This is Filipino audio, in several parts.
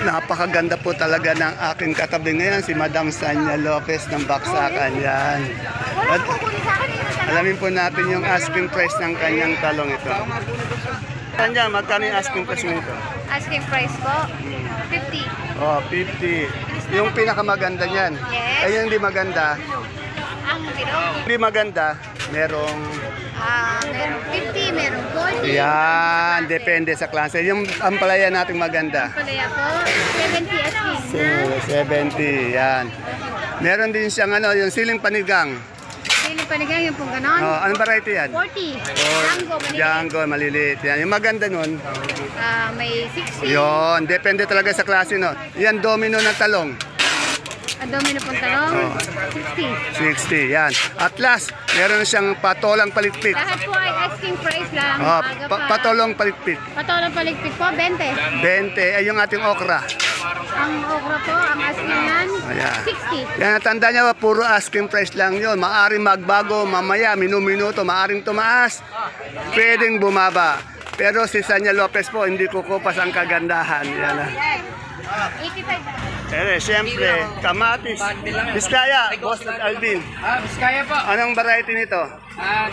Napakaganda po talaga ng aking katabi ngayon, si Madam Sanya Lopez ng Baksakan. Yan. At alamin po natin yung asking price ng kanyang talong ito. Sanya, magkano yung asking price nito? Asking price po, 50. Oh, 50. Yung pinakamaganda niyan. Yes. Ay, yung hindi maganda. Ang bilog. Hindi maganda, merong... Meron 50, meron 40. Yan, depende sa klase. Yung ampalaya nating maganda. Palaya po, 70 asking. So, 70, yan. Meron din siyang ano, yung siling panigang. Siling panigang yung pong ganon. Oh, anong variety yan? 40. Django, maliliit. Django, maliliit. Yan. Yung maganda nun. May 60. Yon, depende talaga sa klase, no? Yan, domino ng talong. Ang domino pong talong, 60. 60, yan. At last, meron siyang patolang palikpik. Lahat po ay asking price lang. Oh, Aga pa. patolong palikpik. Patolong paligpit po, 20. 20, ay yung ating okra. Ang okra po, ang asking yan, Ayan. 60. Yan, tanda niya, puro asking price lang yon. Maaring magbago mamaya, minuto, maaring tumaas, pwedeng bumaba. Pero si Sanya Lopez po, hindi kukupas ang kagandahan. Yan na. 85. Siyempre, kamatis. Biskaya, Boss Alvin. Biskaya po. Anong variety nito?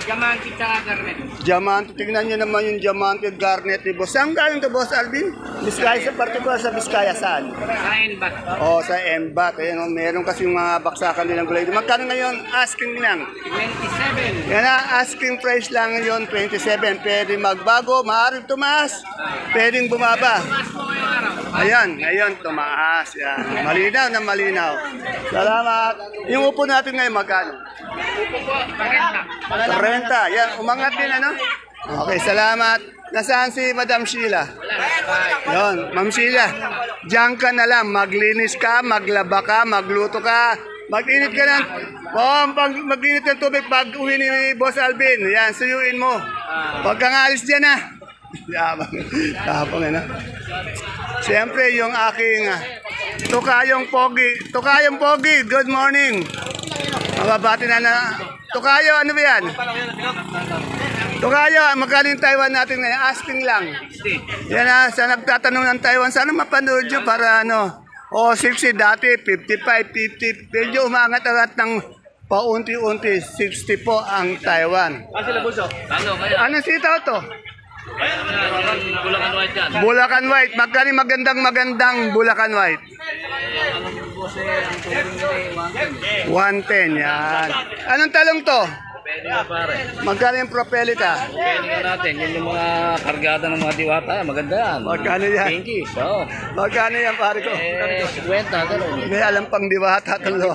Diamante tsaka garnet. Diamante. Tignan nyo naman yung diamante garnet ni Boss. Saan galing to, Boss Alvin? Biskaya sa particular sa Biskaya, saan? Sa Enbat. Oh, sa Embat. Ayan, oh, meron kasi yung mga baksakan nilang gulay. Magkano ngayon? Asking lang. 27. Yan na, asking price lang yon 27. Pwede magbago, maaaring tumaas, pwedeng bumaba. Ayan, ngayon tumaas. Yan. Malinaw na malinaw. Salamat. Yung upo natin ngayon, magkano? 40. Yan, umangat din ano? Okay, salamat. Nasaan si Madam Sheila? Yon, Ma'am Sheila. Diyan ka na lang, maglinis ka, maglaba ka, magluto ka. Mag-init ka ng, mag-init ng tubig pag uwi ni Boss Alvin. Yan, suyuin mo. Huwag kang alis dyan ha. Tapang na. Siyempre, yung aking Tukayong Pogi, good morning. Mababati na. Tukayo, ano ba yan? Tukayo, magkano yung Taiwan natin ngayon? Asking lang. Yan ha, sa nagtatanong ng Taiwan, sana mapanood nyo para ano. O, 60 dati, 55, 50. Medyo umangat-angat ng paunti-unti. 60 po ang Taiwan. Anong sitaw to? Bulacan White yan. Bulacan White. Magkano magandang Bulacan White? 110 yan. Anong talong to? Pwede na pare. Magkano yung propelita? Pwede na natin. Yun yung mga kargada ng mga diwata. Maganda yan. Magkano yan? Pinky. So, Magkano yan pare ko? 50. Ganun. May alam pang diwata itong loob.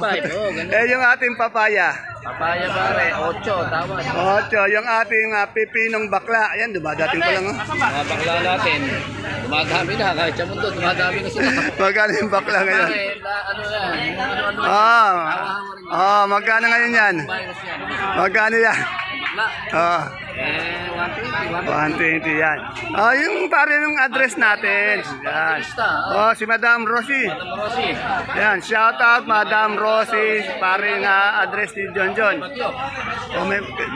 Yung ating papaya. Papaya pare. 8. Tama. 8. Yung ating pipinong bakla. Ayan, dumadating ko lang. Oh. Mga bakla natin. Dumadami na. Kahit sa mundo, dumadami na sila. Magkano yung bakla ngayon? Pare, ano yan? Magkano ngayon yan? Virus yan. Magkano yan? Bakla. 120 yan. Yung pare ng address natin. Yan. Si Madam Rosie. Rosie. Yan, shout out Madam Rosie. Pare nga address ni John John.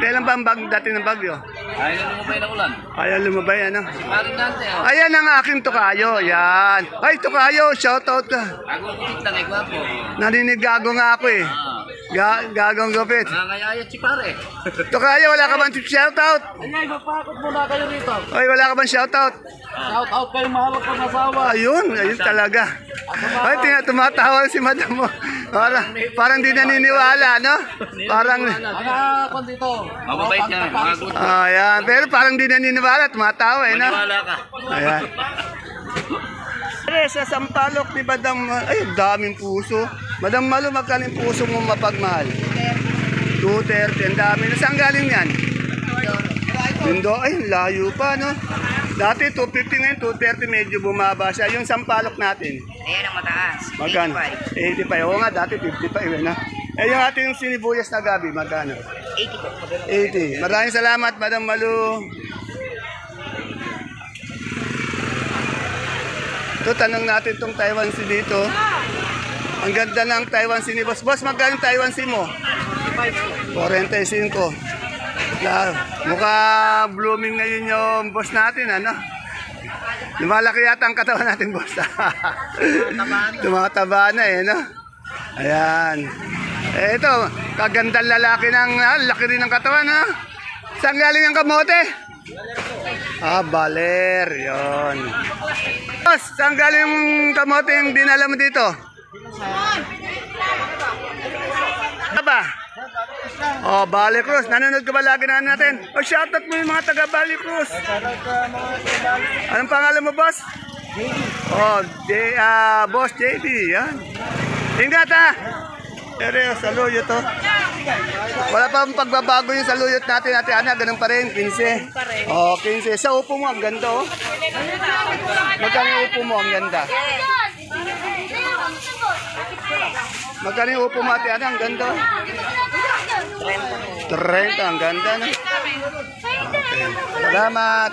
Kailan ba ang dating ng bagyo? Ayaw na lumabay na ulan. Ayaw lumabay, ano? Paring nante. Ayan ang aking tukayo. Yan. Ay, tukayo, shout out ka. Ako kupit lang, ikwapo. Naninigago nga ako eh. Gagong gupit. Nangangayayat si pare. Tukayo, wala ka bang shout out? Ay, mapakot muna kayo rito. Ay, wala ka bang shout out? Shout out kayo, mahal ko masawa. Ayun talaga. Ay, tumatawa si madam mo. Parang di naniniwala, no? Parang... Ano dito? Mababait niya. Ayan, pero parang di naniniwala, tumatawa eh, no? Maniwala ka. Ayan. Sa Sampalok ni Madam, ay, daming puso. Madam Malo, magkano yung puso mo mapagmahal? 230, ang dami. Saan galing yan? Lindo, ay, layo pa, no? Dati 250 ngayon, 230, medyo bumaba siya. Yung Sampalok natin. Ayan ang mataas. Magkano? 85. Oo nga, dati 55, na. Yung ating sinibuyas na gabi, magkano? 80 po. 80. Maraming salamat, Madam Malu. Ito, tanong natin itong Taiwan Sea dito. Ang ganda ng Taiwan Sea ni Boss. Boss, magkano yung Taiwan Sea mo? 45. Mukha blooming ngayon yung boss natin, ano? Lumalaki yata ang katawan natin, boss. Tumataba na no? Ayan. Ito, kagandang lalaki ng, laki rin ng katawan, ha? Saan galing ang kamote? Baler, yon. Boss, saan galing yung kamote yung dinala mo dito? Ba? Bali Cruz. Nanonood ka ba lagi na natin? Shoutout mo yung mga taga Bali Cruz. Anong pangalan mo, boss? Boss JD. Yan. Ingat, ha? Pero saluyot, to. Wala pa pagbabago yung saluyot natin. Ana, ganun pa rin. 15. 15. Sa upo mo, ang ganda, oh. Magkano yung upo mo, ang ganda? Magkano yung upo mo, Ana, ang ganda, oh. 30, ang ganda, no? Okay. Salamat.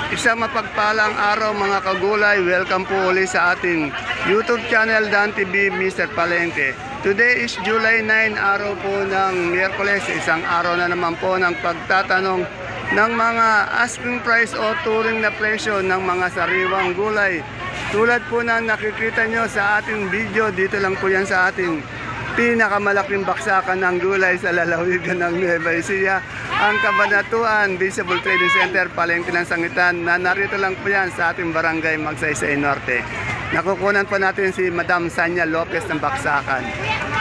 Isang mapagpalang araw mga kagulay. Welcome po ulit sa ating YouTube channel Dan TV Mr. Palengke. Today is July 9, araw po ng Miyerkules. Isang araw na naman po ng pagtatanong ng mga asking price o turing na presyo ng mga sariwang gulay. Tulad po na nakikita nyo sa ating video, dito lang po yan sa ating pinakamalaking baksakan ng gulay sa lalawigan ng Nueva Ecija, ang Cabanatuan Visible Trading Center, Palengke ng Sangitan, na narito lang po yan sa ating barangay Magsaysay Norte. Nakukunan po natin si Madam Sanya Lopez ng baksakan.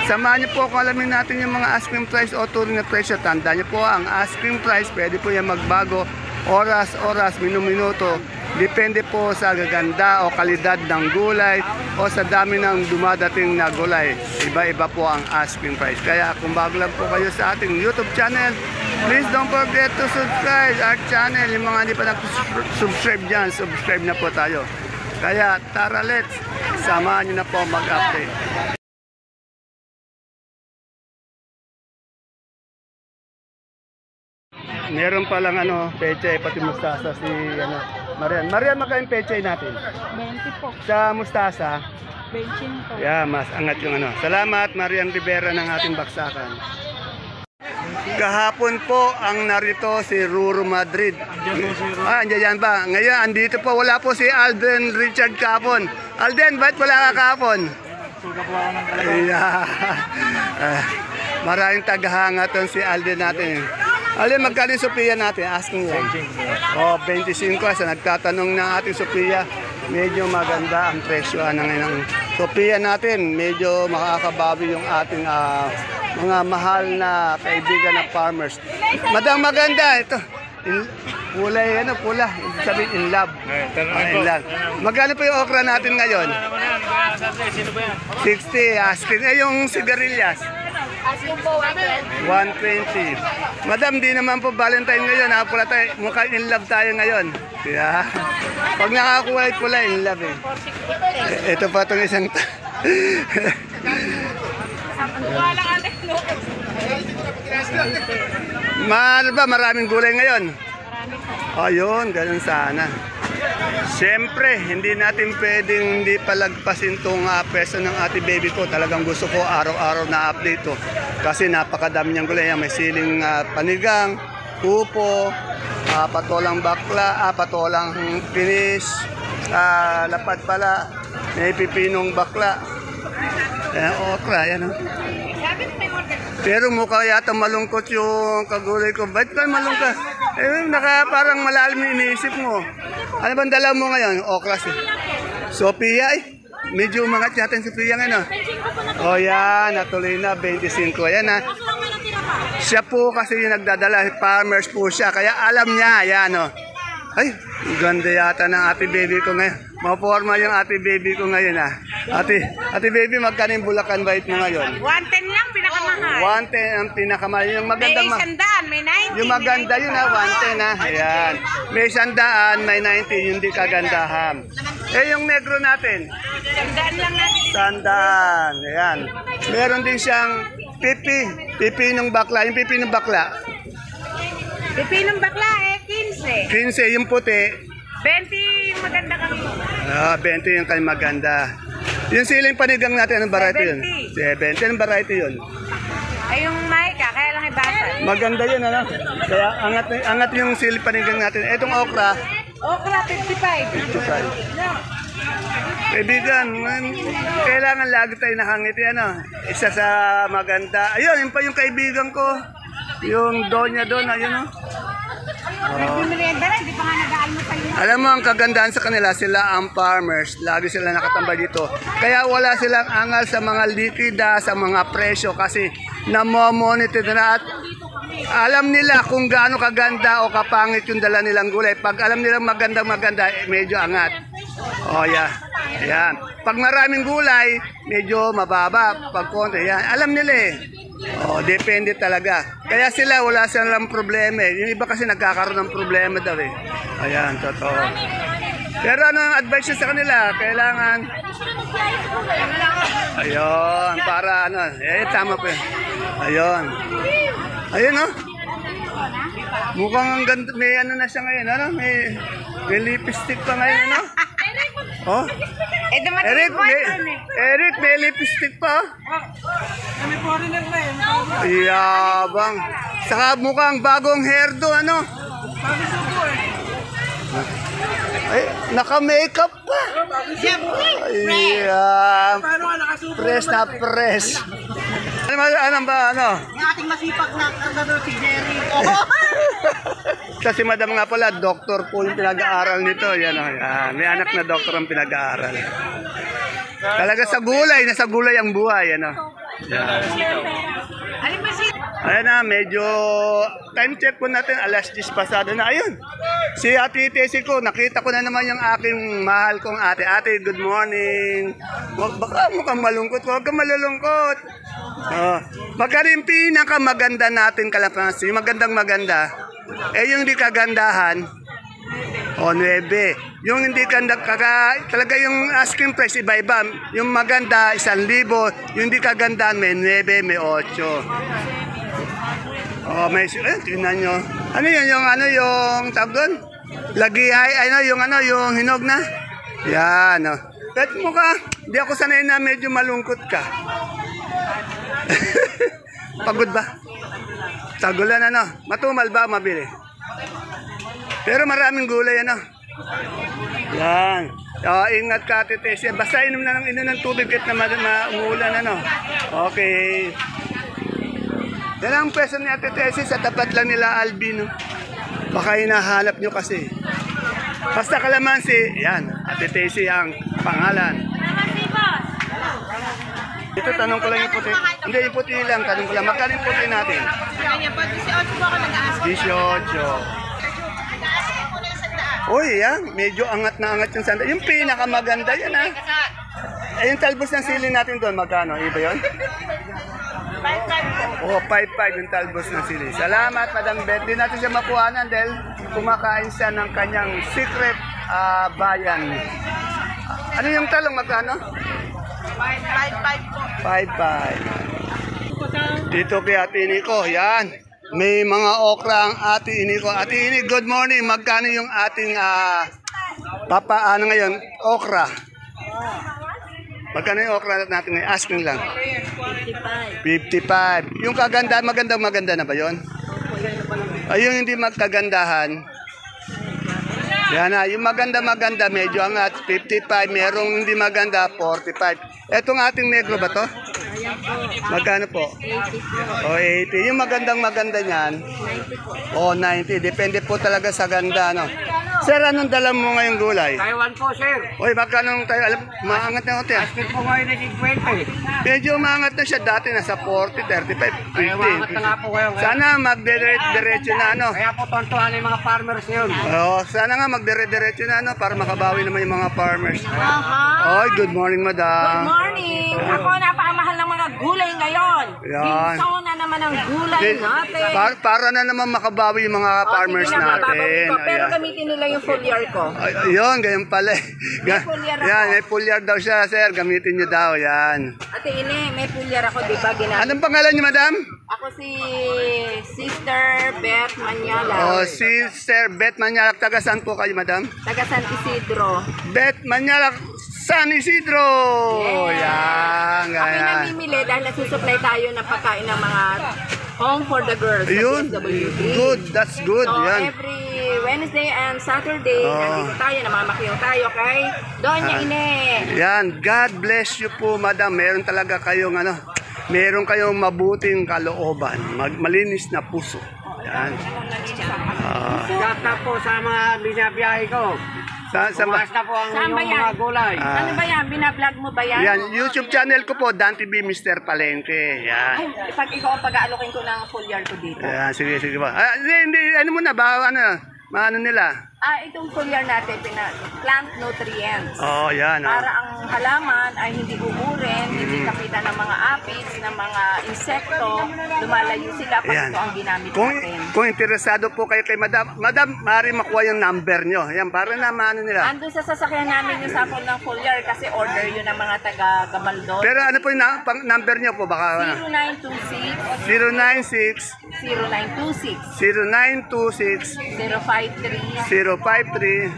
Samahan niyo po kung alamin natin yung mga asking price o turing na presyo. Tandaan niyo po, ang asking price pwede po yan magbago oras-oras, minuto. Depende po sa gaganda o kalidad ng gulay o sa dami ng dumadating na gulay. Iba-iba po ang asking price. Kaya kung bago lang po kayo sa ating YouTube channel, please don't forget to subscribe our channel. Yung mga hindi pa nag-subscribe dyan, subscribe na po tayo. Kaya tara, let's samahan nyo na po mag-update. Meron palang pechay pati mustasa si Marian. Marian, magkain pechay natin? 20 po. Sa mustasa? 25 po. Yeah, mas angat yung Salamat, Marian Rivera ng ating baksakan. Kahapon po ang narito si Ruru Madrid. Andiyan ba? Ngayon, andito po. Wala po si Alden Richard kahapon. Alden, ba't wala ka kahapon? Suga po ako ng dalawa. Maraming tagahanga ton si Alden natin. Alden, magkano yung Sophia natin? Asking lang. 25. Sa nagtatanong na ating Sophia, medyo maganda ang presyo ng Sophia natin. Medyo makakabawi yung ating mga mahal na kaibigan na farmers. Madang maganda ito. Kulay pula. Ibig sabihin in love. In love. Magkano po yung okra natin ngayon? Sino ba yan? 60 asking. Yung sigarilyas? Asking po 120. 120. Madam, di naman po Valentine ngayon. Pula tayo. Mukhang in love tayo ngayon. Kaya, pag nakakuha pula, in love eh. Ito pa itong isang maraming gulay ngayon? Ayun, ganun sana. Siyempre, hindi natin pwedeng hindi palagpasin itong peso ng ate baby ko. Talagang gusto ko araw-araw na update to. Kasi napakadami niyang gulay. May siling panigang, pupo, patolang bakla, patolang finish, lapad pala, may pipinong bakla. Okra, yan o. Pero mukha yata malungkot yung kagulay ko. Ba't ka malungkot? Parang malalim yung iniisip mo. Ano bang dala mo ngayon? Okra si Sophia medyo umangat yata yung Sophia ngayon. Yan, natuloy na, 25. Yan ha. Siya po kasi yung nagdadala, farmers po siya. Kaya alam niya, yan o. Ay, ganda yata ng ate baby ko ngayon. Maporma yung ate baby ko ngayon Ate baby, magkano yung Bulacan White mo ngayon? 110 lang, pinakamahal. 110 ang pinakamahal. Yung magandang May 100, may 90. yung maganda yun 110 Ayan. May 100, may 90, yung di kagandahan. Yung negro natin? 100 lang natin. 100. Ayan. Meron din siyang pipi ng bakla. Yung pipi ng bakla? Pipinong bakla 15. 15, yung puti. 20, maganda kami. 20 yung kay maganda. Yung siling panigang natin, anong variety yun? 70. 70. Anong variety yun? Ay, yung ka, kaya lang ibasal. Maganda yun, ano? Kaya angat yung sili panigang natin. Etong okra, Okra, 55. 55. Kaibigan, kailangan lagi tayo nakangiti, ano? Isa sa maganda. Ayun, yun pa yung kaibigan ko. Yung donya doon, ayun, oh. Nagmimerienda rin, di pa nga nag-aalmusal yun. Alam mo, ang kagandahan sa kanila, sila ang farmers. Lagi sila nakatambay dito. Kaya wala silang angal sa mga likida, sa mga presyo kasi namomonitor na at alam nila kung gaano kaganda o kapangit yung dala nilang gulay. Pag alam nilang maganda, medyo angat. Oh, yeah. Ayan. Pag maraming gulay, medyo mababa. Pag konti, yan. Alam nila eh. Oh, depende talaga. Kaya sila wala silang problema eh. Yung iba kasi nagkakaroon ng problema daw eh. Ayan, totoo. Pero ano ang advice nyo sa kanila? Kailangan ayun, para ano. Tama pa yun. Ayun. Ayun oh. Mukhang ang ganda. May ano na siya ngayon. Ano? May lipstick pa ngayon. Ano? Oh. Dumating yung boyfriend eh. Eric, may lipstick pa. May foreigner na eh. Iyabang. Saka mukhang bagong hairdo, ano? Ay, naka-makeup pa. Ayan. Paano ka nakasubo? Press na press. Ano ba, ano? Yung ating masipag na kagano si Jerry. Kasi madam nga pala, doktor po yung pinag-aaral nito. Yan, oh, yan. May anak na doktor ang pinag-aaral. Talaga sa gulay, nasa gulay ang buhay. Ano? Yan. Alin ba si... Ayan na, medyo time check po natin, alas 10 pasado na. Ayun, si Ate Tessie ko, nakita ko na naman yung aking mahal kong ate. Ate, good morning. Baka mukhang malungkot, huwag kang malulungkot. Magkano yung pinakamaganda natin kalapas? Yung maganda, yung hindi kagandahan, 9. Yung hindi talaga yung asking price, iba-iba. Yung maganda, 1,000. Yung hindi kagandahan, may 9, may 8. May tingnan nyo. Ano yun, yung tawag doon? Lagihay, yung hinog na. Yan, oh. Pero mukha, di ako sanay na medyo malungkot ka. Pagod ba? Tagulan, ano? Matumal ba, mabili? Pero maraming gulay, ano? Yan. Ingat ka, Ate Tessie. Basta inom ng tubig kahit na umuulan, ano? Okay. Yan ang pwesto ni Ate Tessie, sa tapat lang nila Albino. Baka hinahanap nyo kasi. Basta kalamansi, yan, Ate Tessie ang pangalan. Ito, tanong ko lang yung puti. Hindi, yung puti lang, tanong ko lang. Magkano yung puti natin? Ganyan po, 18 po ako nag-aas. 18. Uy, yan, medyo angat na angat yung sanda. Yung pinakamaganda yan, ha? Yung talbos ng sili natin doon, magkano? Iba yun? 5.5 yung talbos ng sili. Salamat, Madam Beth. Di natin siya makuhanan dahil kumakain siya ng kanyang secret bayan. Ano yung talong, magkano? 5.5. Dito kay Ate Iniko, yan. May mga okra ang Ate Iniko. Ate Iniko, good morning. Magkano yung ating ngayon? Okra. Magkano yung okra natin ngayon? Asking lang. 55. Yung maganda na ba yun? Ay, yung hindi magkagandahan. Yan na, yung maganda, medyo angat, 55. Merong hindi maganda, 45. Etong ating negro ba to? Magkano po? 80. Yung maganda niyan? 90. Depende po talaga sa ganda, no? Sir, anong dala mo ngayong gulay? Taiwan po, sir. Uy, magkano tayo? Alam, maangat na konti. Asking po ngayon na 50. Medyo maangat na siya. Dati nasa 40, 35, 50. Kaya maangat na nga po kayo. Sana magdire-diretso na ano. Kaya po tontuhan yung mga farmers yun. Sana nga magdire-diretso na ano para makabawi naman yung mga farmers. Aha. Oy, good morning, Good madam. morning. Ako, napakamahal ng mga gulay ngayon. Yan. Ginsaw na naman ang gulay natin. Para na naman makabawi yung mga farmers Sige na, natin. babalik ko. Pero Ayan. gamitin nila yung full year ko. Ayun, ganyan pala. pulyar ako. Yan, may pulyar daw siya, sir. Gamitin niyo daw, yan. Ate Ine, may full year ako, di ba? Anong pangalan niyo, madam? Ako si Sister Beth Manyala. Oh, Sister Beth Manyalak. Taga saan po kayo, madam? Taga San Isidro. Beth Manyalak, San Isidro. Yes. Yan, Ako ganyan. namimili dahil nagsusupply tayo ng pagkain ng mga Home for the girls. sa Ayun. DSWD. Good, that's good. So, Yan. every Wednesday and Saturday, nandito tayo, namamakiyaw tayo kay Doña Ine. Yan, God bless you po, madam. Meron talaga kayong meron kayong mabuting kalooban, malinis na puso. Yan. Shout out po sa mga binabiyahe ko. Sa Tumaas na po ang Saan ba inyong yan? mga gulay. Ano ba yan? Binablog mo ba yan? Yan, YouTube channel ko po, Dan TV Mr. Palengke. Yan. Ay, pag ikaw ang pag-aalokin ko ng full year ko dito. Yan, sige ba. Hindi, ano muna, ba, maano nila? Itong full year natin, plant nutrients. Oh, yan. Para ang halaman ay hindi uurin, hindi kapita ng mga aphids, ng mga insekto, lumalayo sila pag Yan. ito ang ginamit Kung, natin. kung interesado po kayo kay madam, maaari makuha yung number nyo. Yan, para na maano nila. Andun sa sasakyan namin yung sample ng full year kasi order yun ng mga taga-Gabaldon. Pero ano po yung number nyo po? Baka 0926 0926 0926 053 053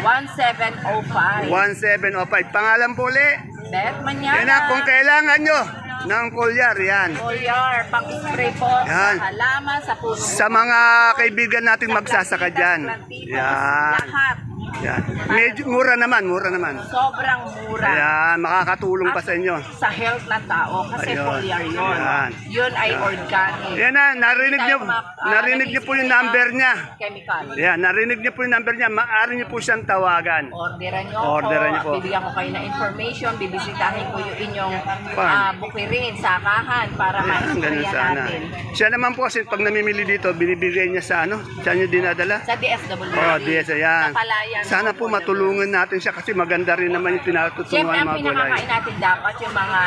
1705. 1705. Pangalan po ulit. Beth Yan Manyana. na, kung kailangan nyo ng kolyar, yan. Foliar, pang-spray po Yan. sa halaman, sa puno. Sa mga kaibigan natin magsasaka dyan. Yan. Lahat. Yan. Medyo mura naman. Sobrang mura. Yan, makakatulong pa sa inyo. Sa health ng tao kasi Ayun. foliar yun. Yan. Yun ay organic. Yan na, narinig nyo po yung number niya. Chemical. Yan, narinig niyo po yung number niya. Maaari niyo po siyang tawagan. Orderan niyo po. Bibigyan ko kayo ng information. Bibisitahin ko yung inyong Pan. bukirin, sakahan para Ganun ma-istorya sana. natin. Siya naman po kasi pag namimili dito, binibigay niya sa saan niyo dinadala? Sa DSWD. Oh, DS, yan. Sa Palayan. Sana po matulungan natin siya kasi maganda rin naman yung Siyempre, pinatutungan ang mga gulay. pinakakain natin dapat yung mga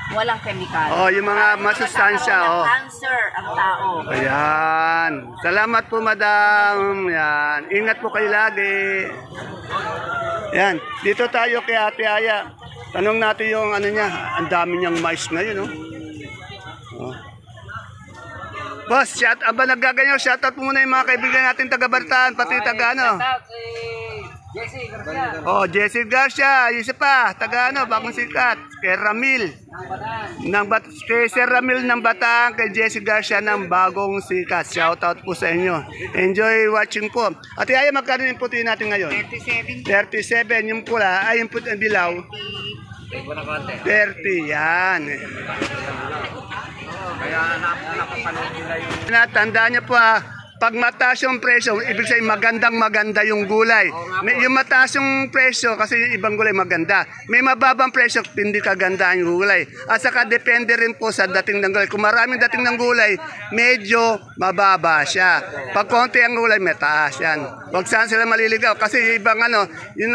walang chemical. Oh, yung mga Para hindi masustansya, magkakaroon ng oh. cancer ang tao. Ayan. Salamat po, madam. Yan. Ingat po kayo lagi. Yan. Dito tayo kay Ate Aya. Tanong natin yung niya. Ang dami niyang mais ngayon, oh. Oh. Boss, naggaganyan. Shoutout po muna yung mga kaibigan natin taga-Bartaan, pati taga Jesse Garcia. Oh, Jesse Garcia, isa pa, bagong sikat, kay Ramil. Kay Sir Ramil ng Bataan, kay Jesse Garcia ng bagong sikat. Shoutout po sa inyo. Enjoy watching po. Ate Aya, magkano yung puti natin ngayon? 37. 37, yung pula, yung puti ang dilaw. 30, yan. Kaya napapanood nila yung... Tandaan niyo po pag mataas yung presyo, ibig sabihin maganda yung gulay. Yung mataas yung presyo kasi yung ibang gulay maganda. May mababang presyo, hindi kagandaan yung gulay. At saka depende rin po sa dating ng gulay. Kung maraming dating ng gulay, medyo mababa siya. Pag konti ang gulay, may taas yan. Huwag saan sila maliligaw. Kasi yung ibang yung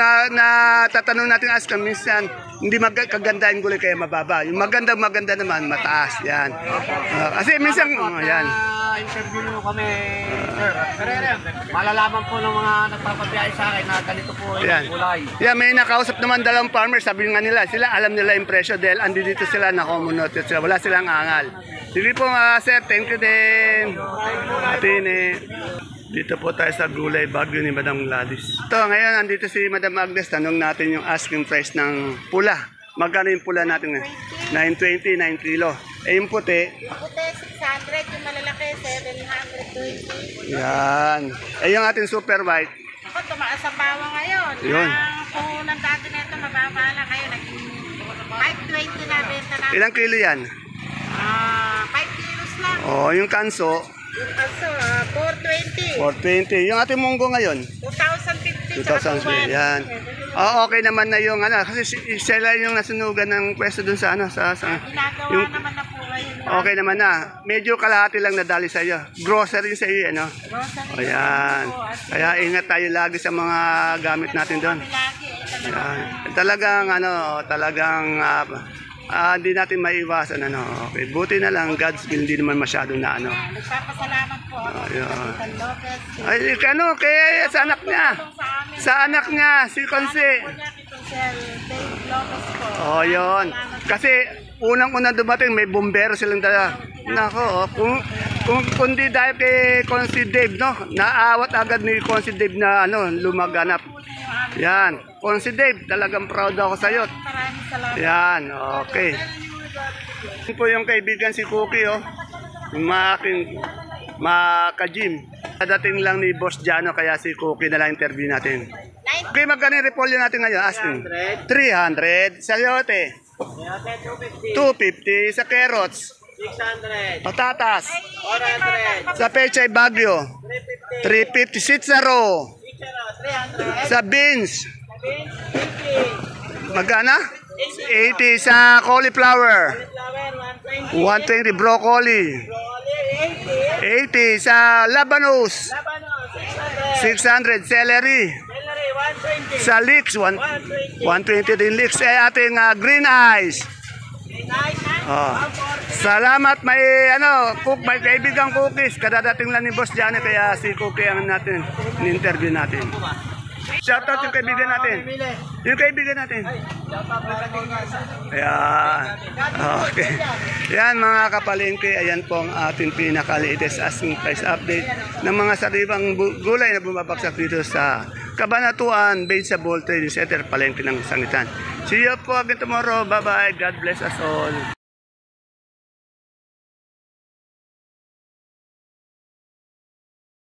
tatanong natin askan, minsan, hindi kaganda yung gulay kaya mababa. Yung maganda naman, mataas. Yan. Kasi minsan, yan. Interview nyo kami, sir. Pero malalaman po ng mga nagpapabiyahe sa akin na ganito po Yan. yung gulay. Yeah, may nakausap naman dalawang farmers, sabi nga nila, sila alam nila yung presyo dahil andi dito sila nakamunote sila, wala silang angal. Sige po sir, thank you din. Atine. Dito po tayo sa gulay bagyo ni Madam Gladys. Ito, ngayon andito si Madam Agnes, tanong natin yung asking price ng pula. Magkano yung pula natin ngayon? 920, 9 kilo. Eh yung puti? Yung puti, 600. Yung malalaki, 720. Yan. Eh yung ating super white? Ako, tumaas ang bawa ngayon. Yun. Ang puhunan dati na ito, mababa na kayo. Naging 520 na benta natin. Ilang kilo yan? 5 kilos lang. Oh, yung kanso, Yung kaso, 420. 420. Yung ating munggo ngayon? 2,050. 2,000. Yan. Okay naman na yung kasi sila yung nasunugan ng pwesto dun sa Ginagawa yung, naman na po ngayon. okay naman na. Medyo kalahati lang nadali sa iyo. Grocery sa iyo, Grocery. Ayan. Kaya ingat tayo lagi sa mga gamit natin doon. Lagi. Ayan. Talagang hindi natin maiwasan Okay. Buti na lang God's will, hindi naman masyado na Nagpapasalamat po ako. Ayun. San Lopez. Ay, kaya sa anak niya. Sa anak niya, si Conce. Dave Lopez po. Oh, yun. Kasi unang-una dumating, may bombero silang dala. Nako, kundi dahil kay Conce Dave, naawat agad ni Conce Dave na lumaganap. Yan. Conce Dave, talagang proud ako sa iyo. Maraming salamat. Yan, okay. Ito po yung kaibigan si Cookie, yung mga aking maka-gym. Dating lang ni Boss Jano, kaya si Cookie na lang interview natin. Okay, magkano yung repolyo natin ngayon? Asking. 300. Sayote. 250. Sa carrots. 600. Patatas. 400. Sa pechay bagyo. 350. Sitsaro. 300. Sa beans. 50. Magkana? 80. Sa cauliflower. Flower, 120. 120. Broccoli. Broccoli, 80. Sa labanos. Labano, 600. 600. Celery. Celery, 120. Sa leeks. 120 din leeks. Ating green eyes. Nice, Oh. Salamat, may may kaibigang cookies. Kadadating lang ni Boss Johnny, kaya si Cookie ang natin, in-interview natin. Shoutout yung kaibigan natin. Yung kaibigan natin. Ayan. Okay. Yan mga kapalengke, ayan po ang ating pinaka-latest asking price update ng mga sariwang gulay na bumabagsak dito sa Cabanatuan Vegetable Trading Center, palengke ng Sangitan. See you po again tomorrow. Bye-bye. God bless us all.